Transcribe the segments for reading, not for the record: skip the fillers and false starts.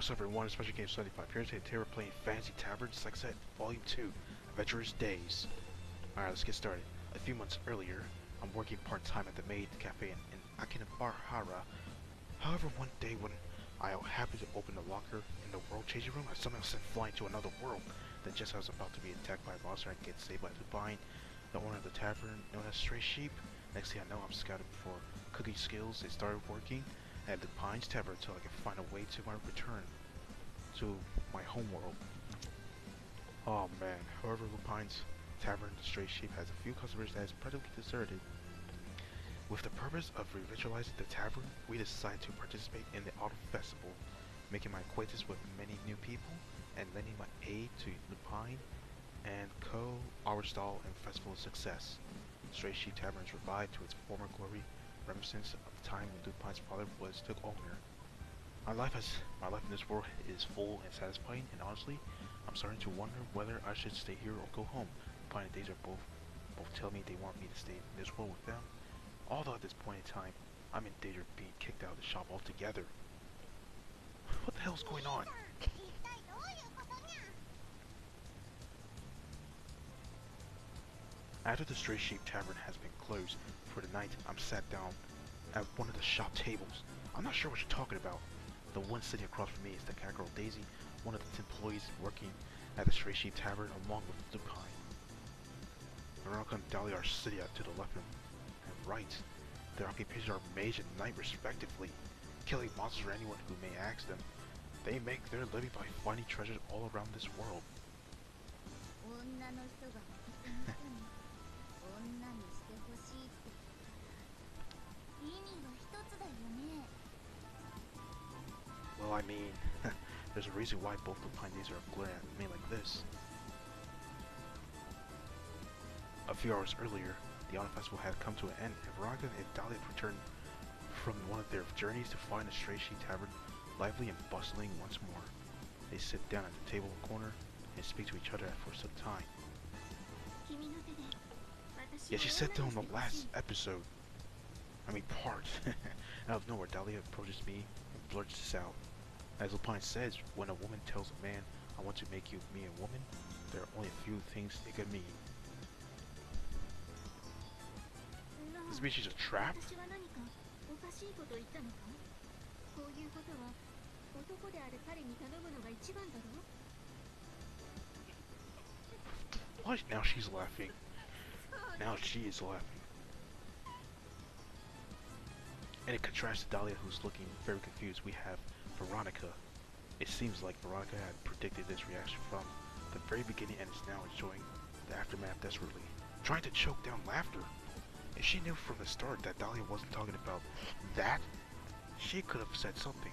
What's up everyone, Special Game 75 here today. We're playing Fantasy Tavern Sextet Vol.2 Adventurous Days. Alright, let's get started. A few months earlier, I'm working part-time at the Maid Cafe in Akihabara. However, one day when I happened to open the locker in the world-changing room, I somehow sent flying to another world. Then just as I was about to be attacked by a monster, I get saved by Lupine, the owner of the tavern known as Stray Sheep. Next thing I know, I'm scouting for cooking skills. They started working at Lupine's Tavern until I can find a way to my return to my homeworld. Oh man, however Lupine's Tavern, Stray Sheep, has a few customers that is practically deserted. With the purpose of revitalizing the tavern, we decided to participate in the Autumn Festival, making my acquaintance with many new people and lending my aid to Lupine and Co. Our stall and festival success. Stray Sheep Tavern is revived to its former glory, reminiscence of the time when Lupine's father took owner. My life in this world is full and satisfying, and honestly, I'm starting to wonder whether I should stay here or go home. Lupine and Daisy are both tell me they want me to stay in this world with them. Although at this point in time, I'm in danger of being kicked out of the shop altogether. What the hell's going on? After the Stray Sheep Tavern has been closed for the night, I'm sat down at one of the shop tables. I'm not sure what you're talking about. The one sitting across from me is the cat girl Daisy, one of the employees working at the Stray Sheep Tavern along with Lupine. Veronica and Dahlia are sitting to the left and right. Their occupations are mage and knight respectively, killing monsters or anyone who may ask them. They make their living by finding treasures all around this world. Well, I mean, there's a reason why both Lupine and Daisy are glaring at me like this. A few hours earlier, the Autumn Festival had come to an end, and Veronica and Dahlia had returned from one of their journeys to find the Stray Sheep Tavern lively and bustling once more. They sit down at the table in the corner and speak to each other for some time. Yeah, she said that on the last episode. Part. Out of nowhere, Dahlia approaches me and blurts this out. As Lupine says, when a woman tells a man, I want to make you me a woman, there are only a few things it could mean. This means she's a trap? What? Now she's laughing. Now she is laughing. And in contrast to Dahlia, who's looking very confused, we have Veronica. It seems like Veronica had predicted this reaction from the very beginning and is now enjoying the aftermath desperately, trying to choke down laughter. If she knew from the start that Dahlia wasn't talking about that, she could have said something.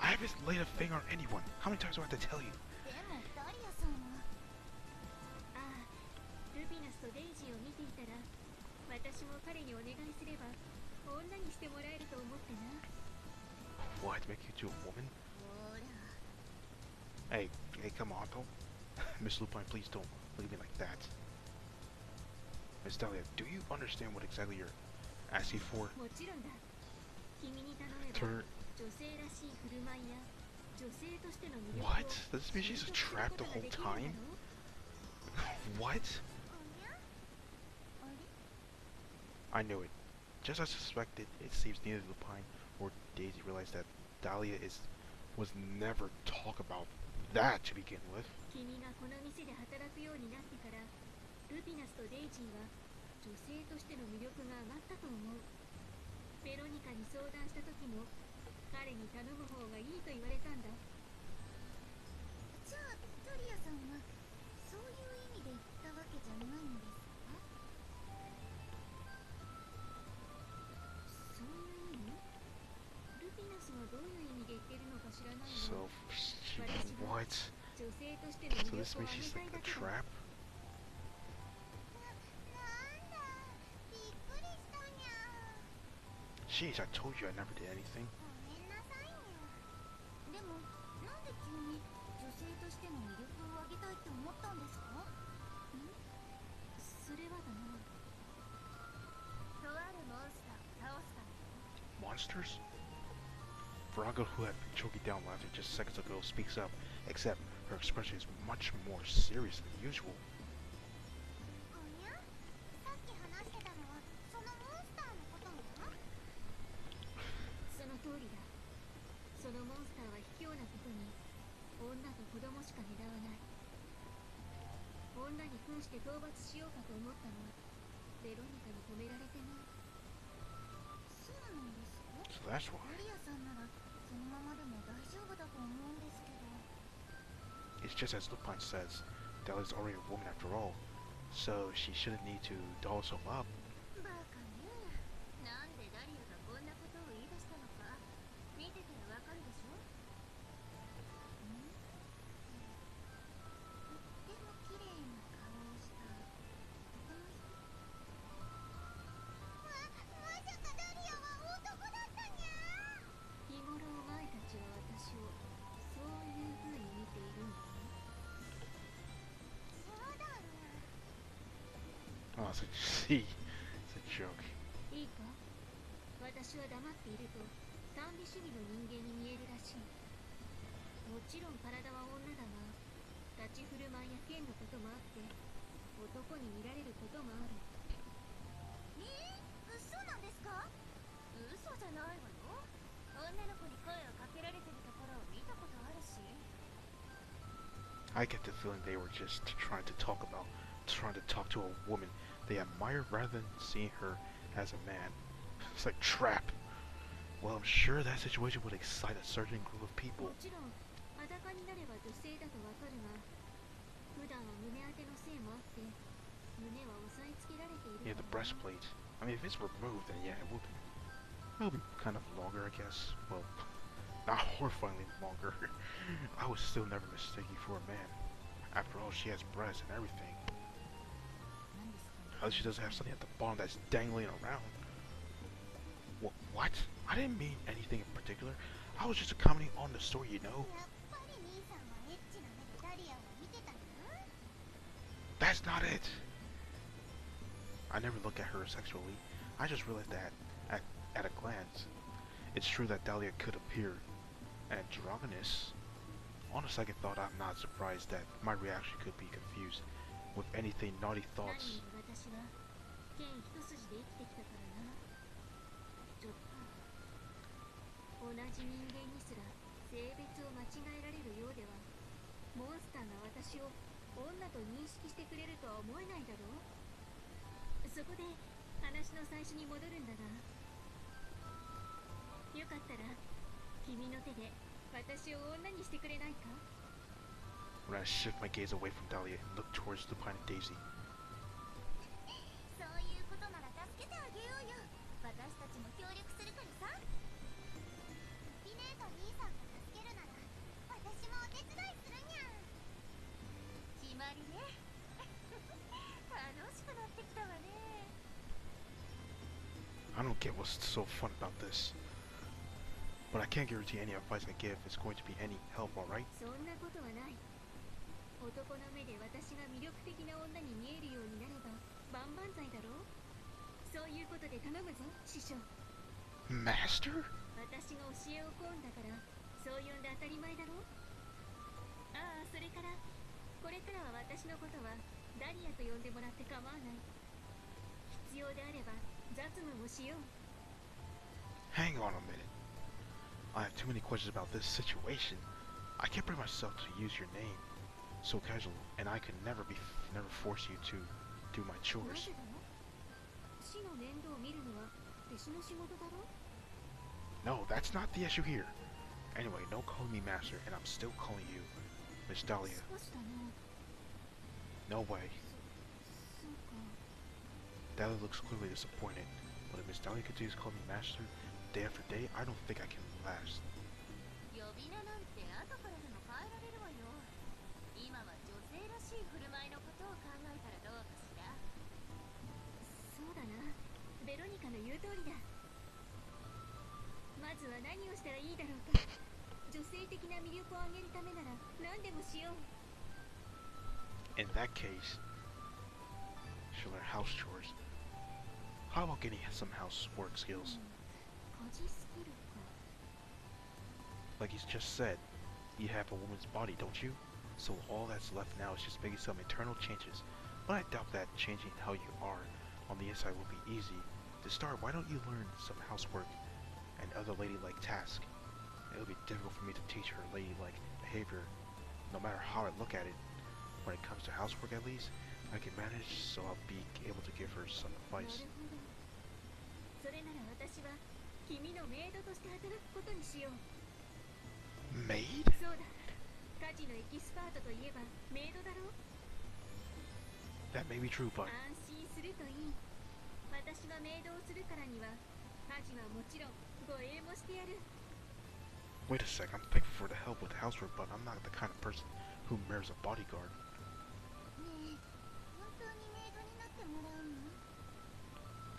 I haven't laid a finger on anyone. How many times do I have to tell you? What? Make you into a woman? Hey, come on, don't. Miss Lupine, please don't look at me like that. Miss Dahlia, do you understand what exactly you're asking for? Turn. What? Does this mean she's a trap the whole time? What? I knew it. Just as I suspected, it seems neither Lupine or Daisy realized that Dahlia was never talk about that to begin with. So, what? So this means she's like a trap? Jeez, I told you I never did anything. タ Monsters? Veronica, who had been choking down laughter just seconds ago, speaks up, except her expression is much more serious than usual. So that's why. It's just as Lupin says, Dahlia's already a woman after all, so she shouldn't need to doll herself up. Oh, it's a joke. いいか私は黙っていると短美主義の人間に見えるらしい。もちろん体は女だが、立ち振る舞いや剣のこともあって男に見られることもある。嘘なんですか？嘘じゃないわよ。女の子に声をかけられてるところを見たことあるし。I get the feeling they were just trying to talk to a woman they admire rather than seeing her as a man. It's like trap. Well, I'm sure that situation would excite a certain group of people. もちろん裸になれば女性だとわかるが、普段は胸当てのせいもあって胸は押さえつけられている。 Yeah, the breastplate. I mean, if it's removed, then yeah, it'll be kind of longer, I guess. Well, not horrifyingly longer. I would still never mistake you for a man. After all, she has breasts and everything. How she doesn't have something at the bottom that's dangling around. What? I didn't mean anything in particular. I was just commenting on the story, you know. That's not it. I never look at her sexually. I just realized that at a glance. It's true that Dahlia could appear androgynous. On a second thought, I'm not surprised that my reaction could be confused with anything naughty thoughts. When I shift my gaze away from Dahlia and look towards Lupin and Daisy. I don't get what's so fun about this. But I can't guarantee any advice I give is going to be any help, alright? Master? Hang on a minute. I have too many questions about this situation. I can't bring myself to use your name so casual, and I could never force you to do my chores. No, that's not the issue here. Anyway, no calling me master, and I'm still calling you Miss Dahlia. No way. Dahlia looks clearly disappointed, but if Miss Dahlia continues calling me master day after day, I don't think I can last. In that case, she'll learn house chores. How about getting some housework skills? 家事スキルか。 Like he's just said, you have a woman's body, don't you? So all that's left now is just making some internal changes. But I doubt that changing how you are on the inside will be easy. To start, why don't you learn some housework and other ladylike tasks? It'll be difficult for me to teach her ladylike behavior, no matter how I look at it. When it comes to housework at least, I can manage, so I'll be able to give her some なる advice. ほど。それなら私は君のメイドとして働くことにしよう。 Maid? そうだ。家事のエキスパートといえばメイドだろう。 That may be true, but 安心するといい。私はメイドをするからには家事はもちろん護衛もしてやる。 wait a sec, I'm thankful for the help with housework, but I'm not the kind of person who marries a bodyguard. ねえ、本当にメイドになってもらうの？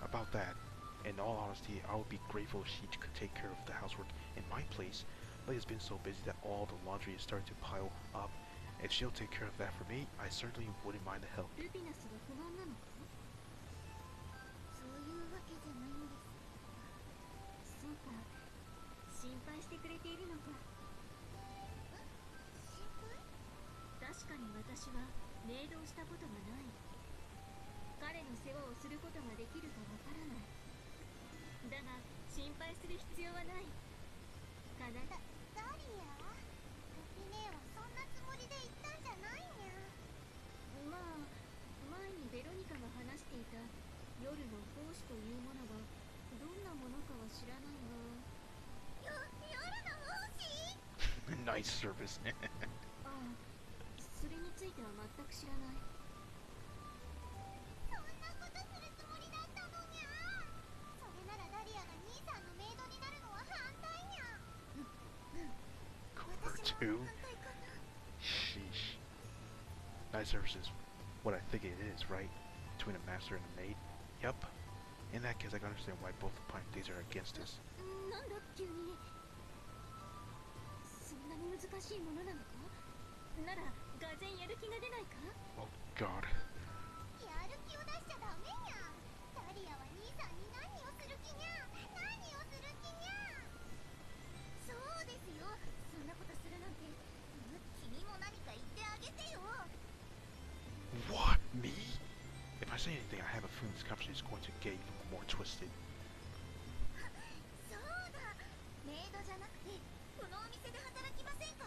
About that, in all honesty, I would be grateful if she could take care of the housework in my place. Leia's been so busy that all the laundry is starting to pile up. If she'll take care of that for me, I certainly wouldn't mind the help. ルピナスが不満なのか？そういうわけじゃないんです。そうか、心配してくれているのか。心配？確かに私はメイドをしたことがない。彼の世話をすることができるかわからない。だが心配する必要はない。かな。ダリア？ルピネはそんなつもりで言ったんじゃないにゃ。まあ、前にベロニカが話していた夜の奉仕というものがどんなものかは知らないが。夜の奉仕？ Nice service. ああ、それについては全く知らない。そんなことするつもりだったのにゃ。それならダリアが兄さんのメイドになるのは反対にゃ。Cover 2? Sheesh. Night service is what I think it is, right? Between a master and a maid? Yup. In that case, I can understand why both parties are against this. なんだ急に。そんなに難しいものなのか？なら、がぜんやる気が出ないか？ Oh god. やる気を出しちゃダメにゃ。ダリアは兄さんに何をする気にゃ。何をする気にゃ。そうですよ。そんなことするなんて。君も何か言ってあげてよ。 What? Me? If I say anything, I have a feeling this conversation is going to get even more twisted. そうだ。メイドじゃなくて、このお店で働きませんか？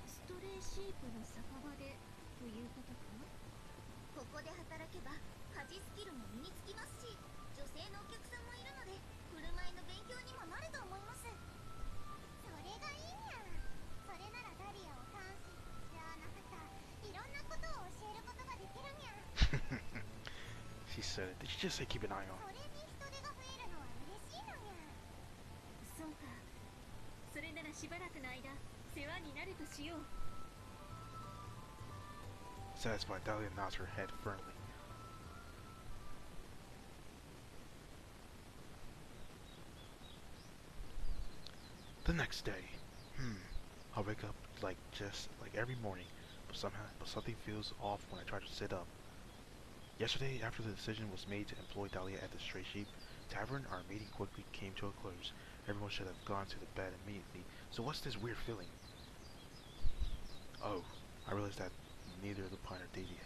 ストレイシープの酒場でということか？ここで働けば家事スキルも身につきますし、女性のお客さんもいるので振る舞いの勉強にもなると思います。それがいいにゃ。それならダリアを監視じゃなかった、いろんなことを教えることができるにゃ。 She said it. Did she just say keep an eye on? それに人手が増えるのは嬉しいのにゃ。そうか。それならしばらくの間世話になるとしよう。 Satisfied, Dahlia nods her head firmly. The next day. I wake up just like every morning, but something feels off when I try to sit up. Yesterday, after the decision was made to employ Dahlia at the Stray Sheep Tavern, our meeting quickly came to a close. Everyone should have gone to the bed immediately. So what's this weird feeling? Oh, I realized that neither the Pine or Daisy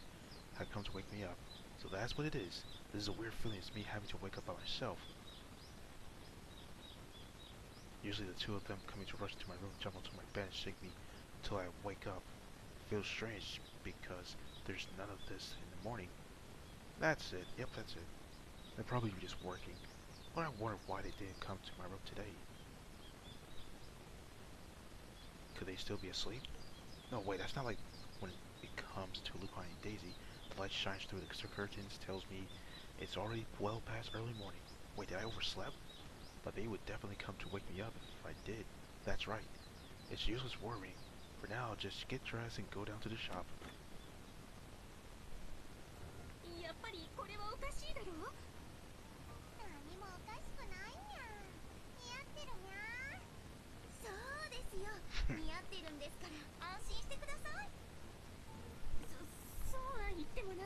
had come to wake me up. So that's what it is. This is a weird feeling. It's me having to wake up by myself. Usually the two of them coming to rush into my room, jump onto my bed and shake me until I wake up. It feels strange because there's none of this in the morning. That's it. Yep, that's it. They're probably just working. But I wonder why they didn't come to my room today. Could they still be asleep? No, wait, that's not like when it comes to Lupin and Daisy. The light shines through the curtains, tells me it's already well past early morning. Wait, did I overslept? But they would definitely come to wake me up if I did. That's right. It's useless worrying. For now, I'll just get dressed and go down to the shop. やっぱりこれはおかしいだろ？何もおかしくないにゃ。似合ってるにゃ。そうですよ。似合ってるんですから安心してください。そうは言ってもな。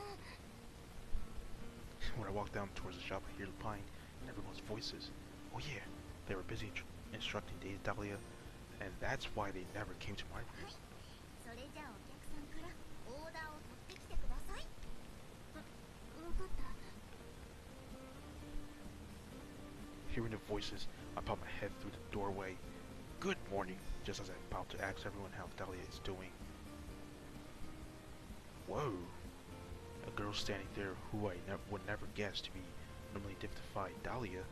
When I walk down towards the shop, I hear the pine and everyone's voices. Oh yeah, they were busy instructing Dahlia, and that's why they never came to my room. それじゃあお客さんからオーダーを取ってきてください。わかった。Hearing the voices, I pop my head through the doorway. Good morning, just as I'm about to ask everyone how Dahlia is doing. Whoa! A girl standing there who I would never guess to be normally dignified Dahlia.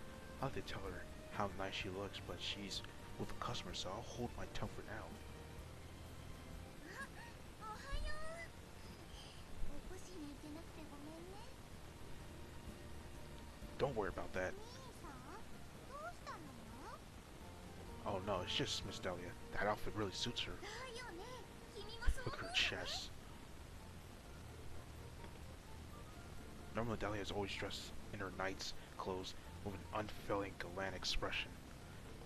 I'll have to tell her how nice she looks, but she's with a customer, so I'll hold my tongue for now. おはよう。起こしに行けなくてごめんね。 Don't worry about that. 兄さん、どうしたの？ Oh no, it's just Miss Dahlia. That outfit really suits her. だよね。君もそう Look 思 at う her じゃない？ chest. Normally Dahlia is always dressed in her knight's clothes with an unfailing gallant expression.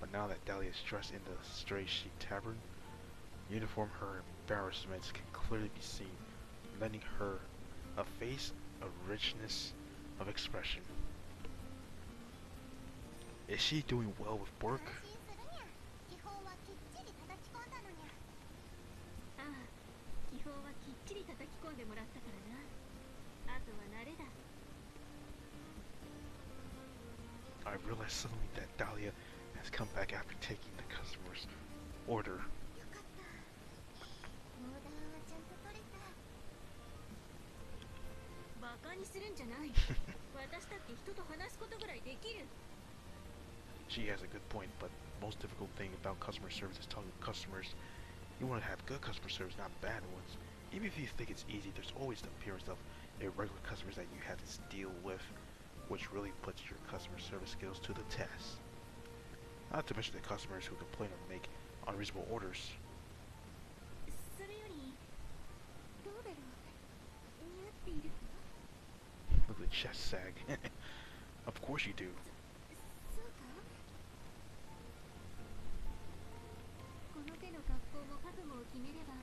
But now that Dahlia is dressed in the stray chic tavern uniform, her embarrassment can clearly be seen, lending her a face of richness of expression. Is she doing well with work? 安心するにゃ。基本はきっちり叩き込んだのにゃ。ああ、基本はきっちり叩き込んでもらったからな。あとは慣れだ。 I realized suddenly that Dahlia has come back after taking the customer's order. よかった。オーダーはちゃんと取れた。バカにするんじゃない。私だって人と話すことぐらいできる。 She has a good point, but most difficult thing about customer service is telling customers you want to have good customer service, not bad ones. Even if you think it's easy, there's always the appearance of irregular customers that you have to deal with, which really puts your customer service skills to the test. Not to mention the customers who complain or make unreasonable orders. それより、どうだろう。似合っているか？ Look at the chest sag. Of course you do. そうか？この手の格好も覚悟を決めれば、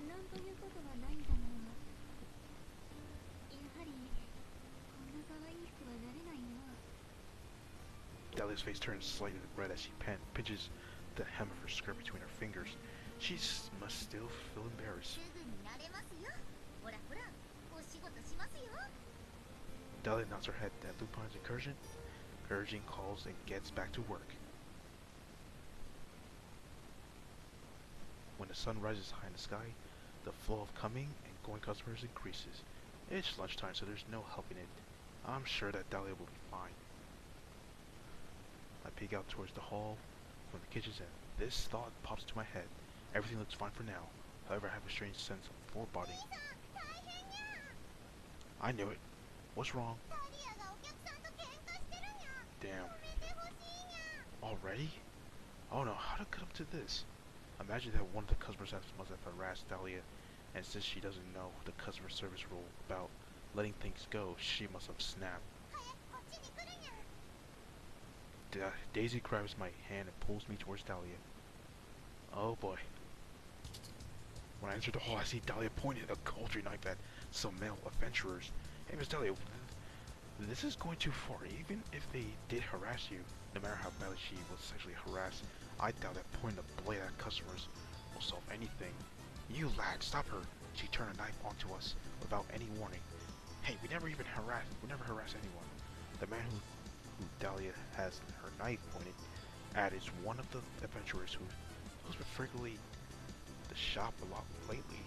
なんということはないんだが、やはりこんな可愛い服は慣れないな。 Dahlia's face turns slightly red as she pinches the hem of her skirt between her fingers. She must still feel embarrassed. すぐに慣れますよ。ほらほら、お仕事しますよ。 Dahlia nods her head at Lupin's encouraging calls and gets back to work. When the sun rises high in the sky, the flow of coming and going customers increases. It's lunchtime, so there's no helping it. I'm sure that Dahlia will be fine. I peek out towards the hall from the kitchen and this thought pops into my head. Everything looks fine for now. However, I have a strange sense of foreboding. I knew it. What's wrong? Damn. Already? Oh no, how to cut up to this? Imagine that one of the customers must have harassed Dahlia, and since she doesn't know the customer service rule about letting things go, she must have snapped. Daisy grabs my hand and pulls me towards Dahlia. Oh boy. When I enter the hall, I see Dahlia pointing a culture knife at some male adventurers. Hey, Miss Dahlia, this is going too far. Even if they did harass you, no matter how badly she was sexually harassed, I doubt that pointing a blade at customers will solve anything. You lad, stop her. She turned a knife onto us without any warning. Hey, we never harass anyone. The man who Dahlia has her knife pointed at is one of the adventurers who's been frequently the shop a lot lately.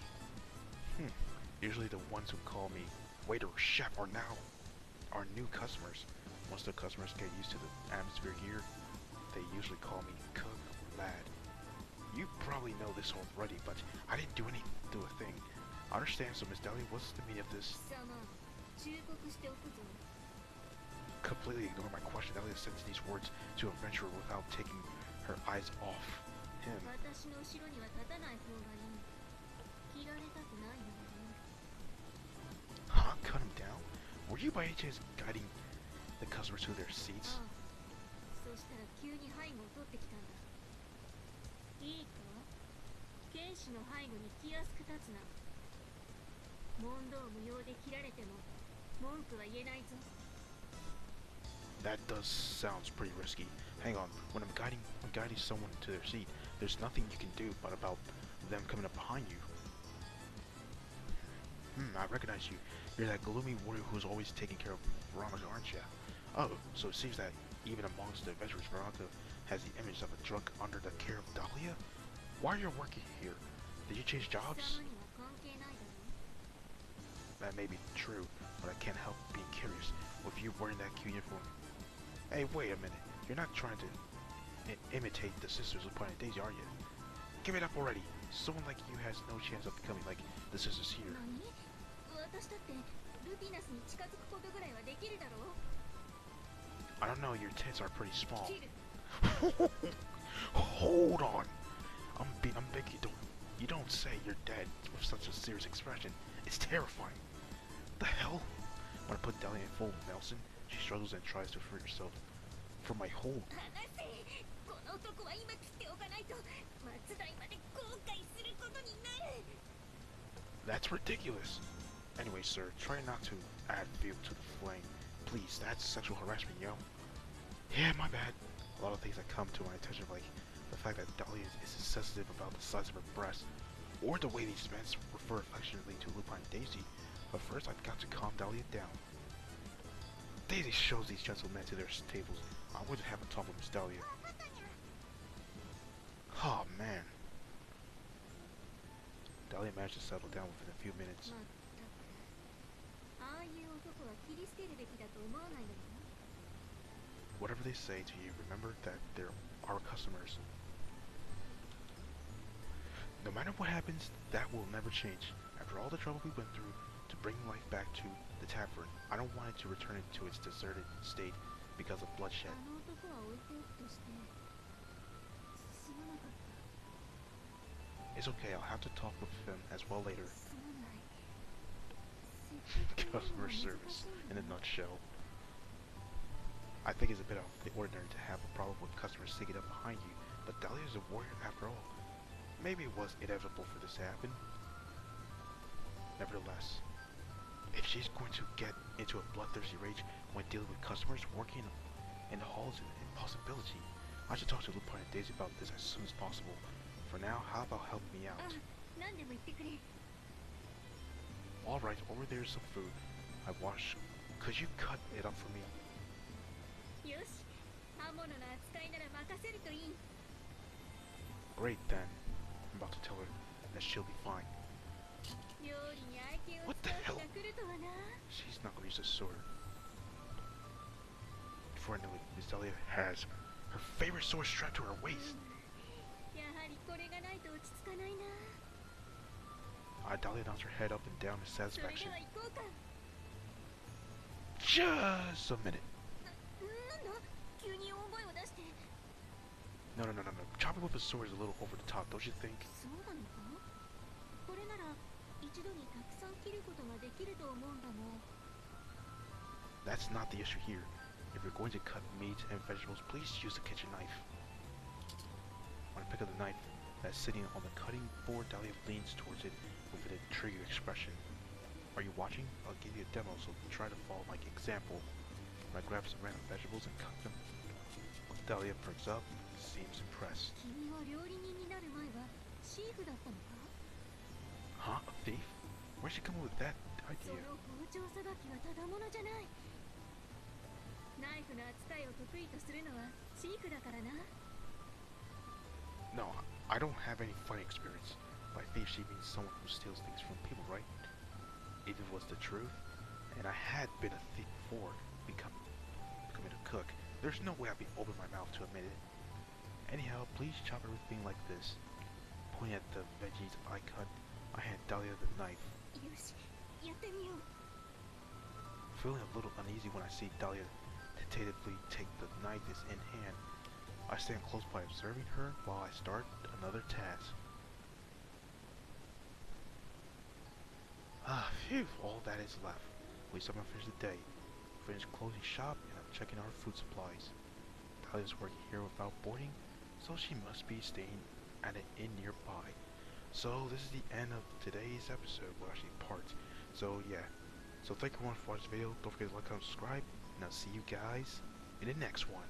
Usually the ones who call me waiter or chef are new customers. Once the customers get used to the atmosphere here, they usually call me cook or lad. You probably know this already, but I didn't do a thing. I understand, so Miss Dahlia, what's the meaning of this? Completely ignoring my question, Dahlia sends these words to adventurer without taking her eyes off him. Huh? Cut him down? Were you by any chance guiding the customers to their seats? そうしたら急に背後を取ってきたんだ。いいか？剣士の背後に気安く立つな。問答無用で切られても文句は言えないぞ。That does sounds pretty risky. Hang on, when I'm guiding someone to their seat, there's nothing you can do but about them coming up behind you. I recognize you. You're that gloomy warrior who's always taking care of Veronica, aren't you? Oh, so it seems that even amongst the adventurers, Veronica has the image of a drunk under the care of Dahlia? Why are you working here? Did you change jobs? That may be true, but I can't help being curious with you wearing that cute uniform. Hey, wait a minute. You're not trying to imitate the sisters of Planet Daisy, are you? Give it up already. Someone like you has no chance of becoming like the sisters here. I don't know, your tits are pretty small. Hold on. I'm begging you don't say you're dead with such a serious expression. It's terrifying. The hell? When I put Dahlia in full Nelson, she struggles and tries to free herself from my hold. That's ridiculous. Anyway, sir, try not to add fuel to the flame. Please, that's sexual harassment, yo. Yeah, my bad. A lot of things that come to my attention, like the fact that Dahlia is sensitive about the size of her breasts, or the way these men refer affectionately to Lupin and Daisy. But first, I've got to calm Dahlia down. Daisy shows these gentlemen to their tables. I want to have a talk with Miss Dahlia. Oh, man. Dahlia managed to settle down within a few minutes. Whatever they say to you, remember that they're our customers. No matter what happens, that will never change. After all the trouble we went through to bring life back to the tavern, I don't want it to return it to its deserted state because of bloodshed. It's okay, I'll have to talk with him as well later. Customer service, in a nutshell. I think it's a bit out of the ordinary to have a problem with customers sticking up behind you, but Dahlia is a warrior after all. Maybe it was inevitable for this to happen. Nevertheless, if she's going to get into a bloodthirsty rage when dealing with customers, working in the hall is an impossibility. I should talk to Lupin and Daisy about this as soon as possible. For now, how about helping me out? Alright, over there's some food. I wash. Could you cut it up for me? Great then. I'm about to tell her that she'll be fine. What the hell? She's not gonna use a sword. Before I know it, Miss Dahlia has her favorite sword strapped to her waist. Dahlia nods her head up and down in satisfaction. Just a minute. No. Chopping with a sword is a little over the top, don't you think? That's not the issue here. If you're going to cut meat and vegetables, please use the kitchen knife. When I pick up the knife that's sitting on the cutting board, Dahlia leans towards it with an intrigued expression. Are you watching? I'll give you a demo, so try to follow my example. When I grab some random vegetables and cut them, Dahlia perks up, seems impressed. Huh? A thief? Where'd she come up with that idea? No, I don't have any fighting experience. By thief, she means someone who steals things from people, right? If it was the truth, and I had been a thief before becoming a cook, there's no way I'd be opening my mouth to admit it. Anyhow, please chop everything like this. Pointing at the veggies I cut, I hand Dahlia the knife. Feeling a little uneasy when I see Dahlia tentatively take the knife in hand, I stand close by observing her while I start another task. Phew, all that is left. At least I'm gonna finish the day. Finish closing shop and I'm checking our food supplies. Dahlia's working here without boarding, so she must be staying at an inn nearby. So this is the end of today's episode, well actually part. So yeah, so thank you everyone for watching this video. Don't forget to like, comment, subscribe, and I'll see you guys in the next one.